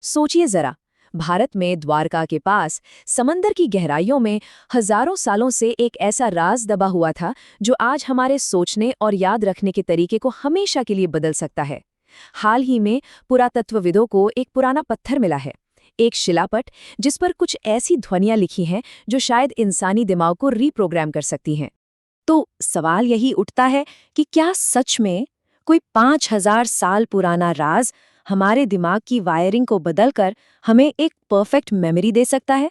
सोचिए जरा, भारत में द्वारका के पास समंदर की गहराइयों में हजारों सालों से एक ऐसा राज दबा हुआ था जो आज हमारे सोचने और याद रखने के तरीके को हमेशा के लिए बदल सकता है। हाल ही में पुरातत्वविदों को एक पुराना पत्थर मिला है, एक शिलापट जिस पर कुछ ऐसी ध्वनियां लिखी हैं जो शायद इंसानी दिमाग को रीप्रोग्राम कर सकती हैं। तो सवाल यही उठता है कि क्या सच में कोई 5000 साल पुराना राज हमारे दिमाग की वायरिंग को बदलकर हमें एक परफेक्ट मेमोरी दे सकता है?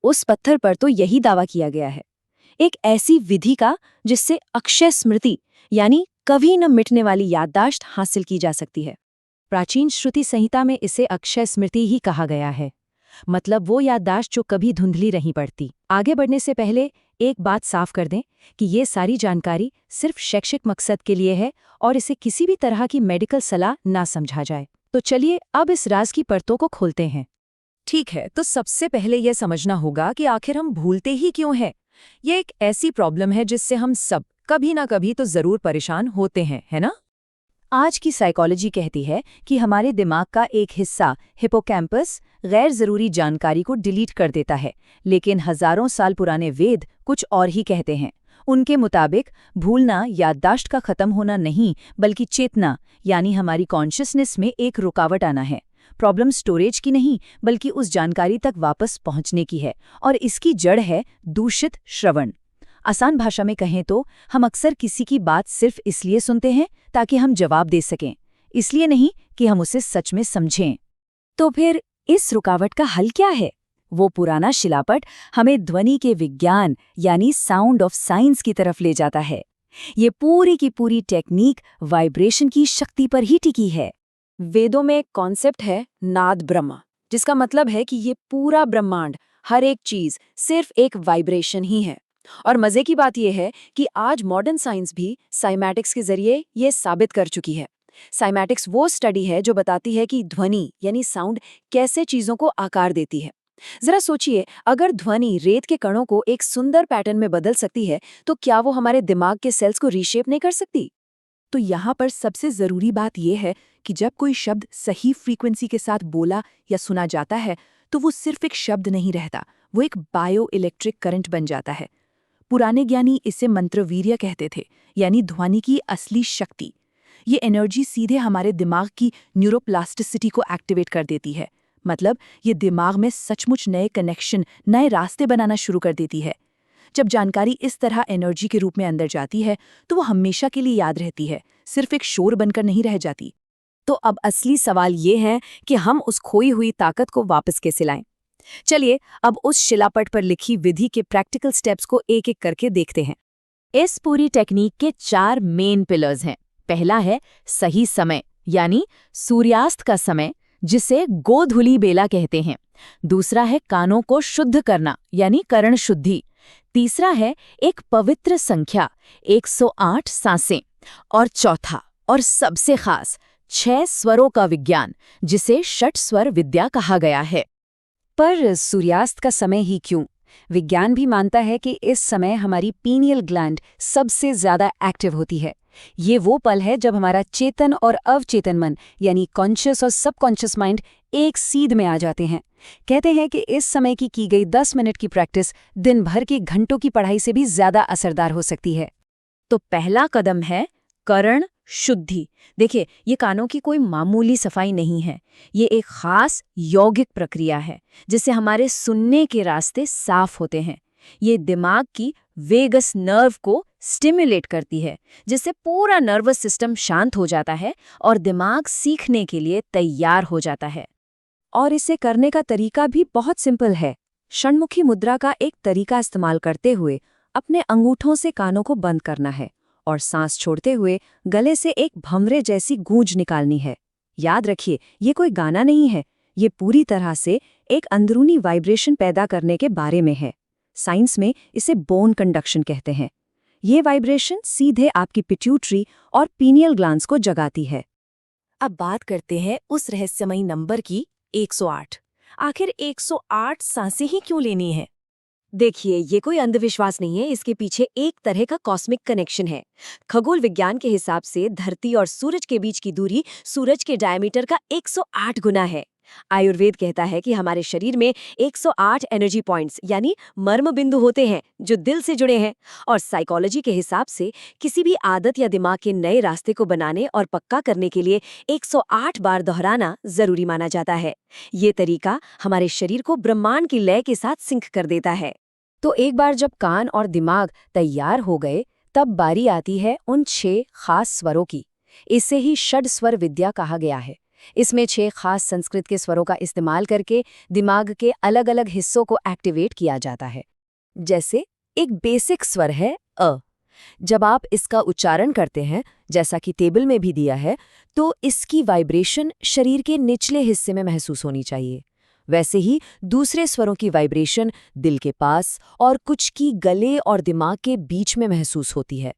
उस पत्थर पर तो यही दावा किया गया है, एक ऐसी विधि का जिससे अक्षय स्मृति यानी कभी न मिटने वाली याददाश्त हासिल की जा सकती है। प्राचीन श्रुति संहिता में इसे अक्षय स्मृति ही कहा गया है, मतलब वो याददाश्त जो कभी धुंधली नहीं पड़ती। आगे बढ़ने से पहले एक बात साफ कर दें कि ये सारी जानकारी सिर्फ शैक्षिक मकसद के लिए है और इसे किसी भी तरह की मेडिकल सलाह ना समझा जाए। तो चलिए अब इस राज की परतों को खोलते हैं। ठीक है, तो सबसे पहले यह समझना होगा कि आखिर हम भूलते ही क्यों हैं। ये एक ऐसी प्रॉब्लम है जिससे हम सब कभी ना कभी तो जरूर परेशान होते हैं, है ना? आज की साइकोलॉजी कहती है कि हमारे दिमाग का एक हिस्सा हिपोकैम्पस गैर जरूरी जानकारी को डिलीट कर देता है, लेकिन हजारों साल पुराने वेद कुछ और ही कहते हैं। उनके मुताबिक भूलना याददाश्त का खत्म होना नहीं, बल्कि चेतना यानी हमारी कॉन्शियसनेस में एक रुकावट आना है। प्रॉब्लम स्टोरेज की नहीं, बल्कि उस जानकारी तक वापस पहुंचने की है, और इसकी जड़ है दूषित श्रवण। आसान भाषा में कहें तो हम अक्सर किसी की बात सिर्फ इसलिए सुनते हैं ताकि हम जवाब दे सकें, इसलिए नहीं कि हम उसे सच में समझें। तो फिर इस रुकावट का हल क्या है? वो पुराना शिलापट हमें ध्वनि के विज्ञान यानी साउंड ऑफ साइंस की तरफ ले जाता है। ये पूरी की पूरी टेक्निक वाइब्रेशन की शक्ति पर ही टिकी है। वेदों में एक कॉन्सेप्ट है नाद ब्रह्म, जिसका मतलब है कि ये पूरा ब्रह्मांड, हर एक चीज सिर्फ एक वाइब्रेशन ही है। और मजे की बात यह है कि आज मॉडर्न साइंस भी साइमैटिक्स के जरिए ये साबित कर चुकी है। साइमैटिक्स वो स्टडी है जो बताती है कि ध्वनि यानी साउंड कैसे चीजों को आकार देती है। जरा सोचिए, अगर ध्वनि रेत के कणों को एक सुंदर पैटर्न में बदल सकती है, तो क्या वो हमारे दिमाग के सेल्स को रीशेप नहीं कर सकती? तो यहाँ पर सबसे जरूरी बात यह है कि जब कोई शब्द सही फ्रीक्वेंसी के साथ बोला या सुना जाता है, तो वो सिर्फ एक शब्द नहीं रहता, वो एक बायो इलेक्ट्रिक करंट बन जाता है। पुराने ज्ञानी इसे मंत्रवीर्य कहते थे, यानी ध्वनि की असली शक्ति। ये एनर्जी सीधे हमारे दिमाग की न्यूरोप्लास्टिसिटी को एक्टिवेट कर देती है, मतलब ये दिमाग में सचमुच नए कनेक्शन, नए रास्ते बनाना शुरू कर देती है। जब जानकारी इस तरह एनर्जी के रूप में अंदर जाती है, तो वो हमेशा के लिए याद रहती है, सिर्फ एक शोर बनकर नहीं रह जाती। तो अब असली सवाल ये है कि हम उस खोई हुई ताकत को वापस कैसे लाएं। चलिए अब उस शिलापट पर लिखी विधि के प्रैक्टिकल स्टेप्स को एक एक करके देखते हैं। इस पूरी टेक्निक के 4 मेन पिलर्स हैं। पहला है सही समय, यानी सूर्यास्त का समय, जिसे गोधूली बेला कहते हैं। दूसरा है कानों को शुद्ध करना, यानी कर्ण शुद्धि। तीसरा है एक पवित्र संख्या 108 सांसें। और चौथा और सबसे खास 6 स्वरों का विज्ञान, जिसे षट स्वर विद्या कहा गया है। पर सूर्यास्त का समय ही क्यों? विज्ञान भी मानता है कि इस समय हमारी पीनियल ग्लैंड सबसे ज्यादा एक्टिव होती है। ये वो पल है जब हमारा चेतन और अवचेतन मन यानी कॉन्शियस और सबकॉन्शियस माइंड एक सीध में आ जाते हैं। कहते हैं कि इस समय की गई 10 मिनट की प्रैक्टिस दिन भर के घंटों की पढ़ाई से भी ज्यादा असरदार हो सकती है। तो पहला कदम है कर्ण शुद्धि। देखिए, ये कानों की कोई मामूली सफाई नहीं है, ये एक खास यौगिक प्रक्रिया है जिससे हमारे सुनने के रास्ते साफ होते हैं। ये दिमाग की वेगस नर्व को स्टिमुलेट करती है, जिससे पूरा नर्वस सिस्टम शांत हो जाता है और दिमाग सीखने के लिए तैयार हो जाता है। और इसे करने का तरीका भी बहुत सिंपल है। षण्मुखी मुद्रा का एक तरीका इस्तेमाल करते हुए अपने अंगूठों से कानों को बंद करना है और सांस छोड़ते हुए गले से एक भंवरे जैसी गूंज निकालनी है। याद रखिए, ये कोई गाना नहीं है, ये पूरी तरह से एक अंदरूनी वाइब्रेशन पैदा करने के बारे में है। साइंस में इसे बोन कंडक्शन कहते हैं। ये वाइब्रेशन सीधे आपकी पिट्यूटरी और पीनियल ग्लैंड्स को जगाती है। अब बात करते हैं उस रहस्यमयी नंबर की, 108। आखिर 108 सांसें ही क्यों लेनी है? देखिए, ये कोई अंधविश्वास नहीं है, इसके पीछे एक तरह का कॉस्मिक कनेक्शन है। खगोल विज्ञान के हिसाब से धरती और सूरज के बीच की दूरी सूरज के डायमीटर का 108 गुना है। आयुर्वेद कहता है कि हमारे शरीर में 108 एनर्जी पॉइंट्स यानी मर्म बिंदु होते हैं जो दिल से जुड़े हैं। और साइकोलॉजी के हिसाब से किसी भी आदत या दिमाग के नए रास्ते को बनाने और पक्का करने के लिए 108 बार दोहराना जरूरी माना जाता है। ये तरीका हमारे शरीर को ब्रह्मांड की लय के साथ सिंक कर देता है। तो एक बार जब कान और दिमाग तैयार हो गए, तब बारी आती है उन 6 खास स्वरों की। इसे ही षड स्वर विद्या कहा गया है। इसमें 6 खास संस्कृत के स्वरों का इस्तेमाल करके दिमाग के अलग अलग हिस्सों को एक्टिवेट किया जाता है। जैसे एक बेसिक स्वर है अ। जब आप इसका उच्चारण करते हैं, जैसा कि टेबल में भी दिया है, तो इसकी वाइब्रेशन शरीर के निचले हिस्से में महसूस होनी चाहिए। वैसे ही दूसरे स्वरों की वाइब्रेशन दिल के पास और कुछ की गले और दिमाग के बीच में महसूस होती है।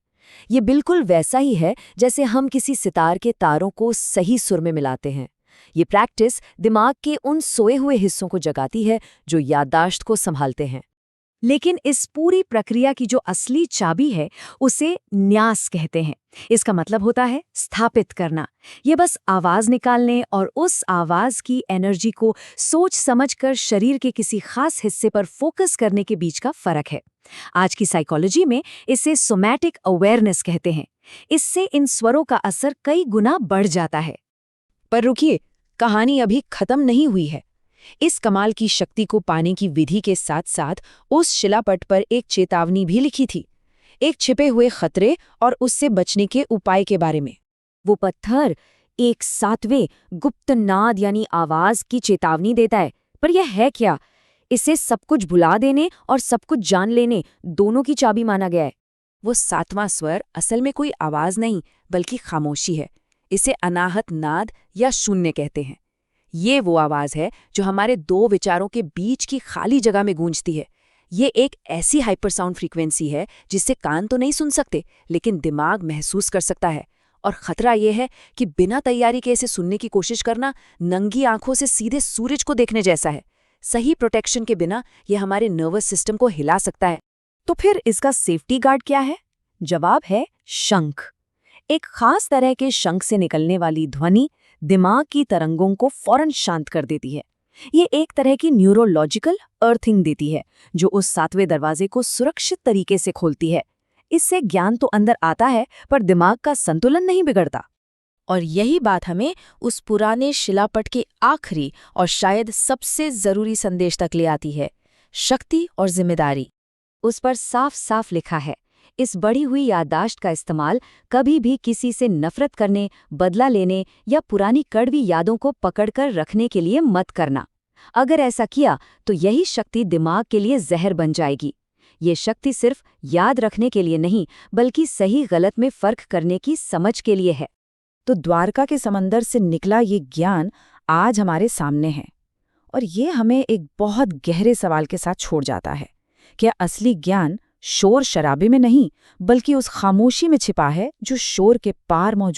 ये बिल्कुल वैसा ही है जैसे हम किसी सितार के तारों को सही सुर में मिलाते हैं। ये प्रैक्टिस दिमाग के उन सोए हुए हिस्सों को जगाती है जो याददाश्त को संभालते हैं। लेकिन इस पूरी प्रक्रिया की जो असली चाबी है, उसे न्यास कहते हैं। इसका मतलब होता है स्थापित करना। ये बस आवाज निकालने और उस आवाज की एनर्जी को सोच समझकर शरीर के किसी खास हिस्से पर फोकस करने के बीच का फर्क है। आज की साइकोलॉजी में इसे सोमैटिक अवेयरनेस कहते हैं। इससे इन स्वरों का असर कई गुना बढ़ जाता है। पर रुकिए, कहानी अभी खत्म नहीं हुई है। इस कमाल की शक्ति को पाने की विधि के साथ साथ उस शिलापट पर एक चेतावनी भी लिखी थी, एक छिपे हुए खतरे और उससे बचने के उपाय के बारे में। वो पत्थर एक 7वें गुप्त नाद यानी आवाज की चेतावनी देता है। पर यह है क्या? इसे सब कुछ भुला देने और सब कुछ जान लेने दोनों की चाबी माना गया है। वो 7वां स्वर असल में कोई आवाज नहीं, बल्कि खामोशी है। इसे अनाहत नाद या शून्य कहते हैं। ये वो आवाज है जो हमारे 2 विचारों के बीच की खाली जगह में गूंजती है। ये एक ऐसी हाइपरसाउंड फ्रीक्वेंसी है जिससे कान तो नहीं सुन सकते, लेकिन दिमाग महसूस कर सकता है। और खतरा यह है कि बिना तैयारी के इसे सुनने की कोशिश करना नंगी आंखों से सीधे सूरज को देखने जैसा है। सही प्रोटेक्शन के बिना यह हमारे नर्वस सिस्टम को हिला सकता है। तो फिर इसका सेफ्टी गार्ड क्या है? जवाब है शंख। एक खास तरह के शंख से निकलने वाली ध्वनि दिमाग की तरंगों को फौरन शांत कर देती है। ये एक तरह की न्यूरोलॉजिकल अर्थिंग देती है, जो उस 7वें दरवाजे को सुरक्षित तरीके से खोलती है। इससे ज्ञान तो अंदर आता है, पर दिमाग का संतुलन नहीं बिगड़ता। और यही बात हमें उस पुराने शिलापट के आखिरी और शायद सबसे जरूरी संदेश तक ले आती है, शक्ति और जिम्मेदारी। उस पर साफ साफ लिखा है, इस बढ़ी हुई याददाश्त का इस्तेमाल कभी भी किसी से नफरत करने, बदला लेने या पुरानी कड़वी यादों को पकड़कर रखने के लिए मत करना। अगर ऐसा किया तो यही शक्ति दिमाग के लिए जहर बन जाएगी। ये शक्ति सिर्फ याद रखने के लिए नहीं, बल्कि सही गलत में फर्क करने की समझ के लिए है। तो द्वारका के समंदर से निकला ये ज्ञान आज हमारे सामने है, और ये हमें एक बहुत गहरे सवाल के साथ छोड़ जाता है। क्या असली ज्ञान शोर शराबे में नहीं, बल्कि उस खामोशी में छिपा है जो शोर के पार मौजूद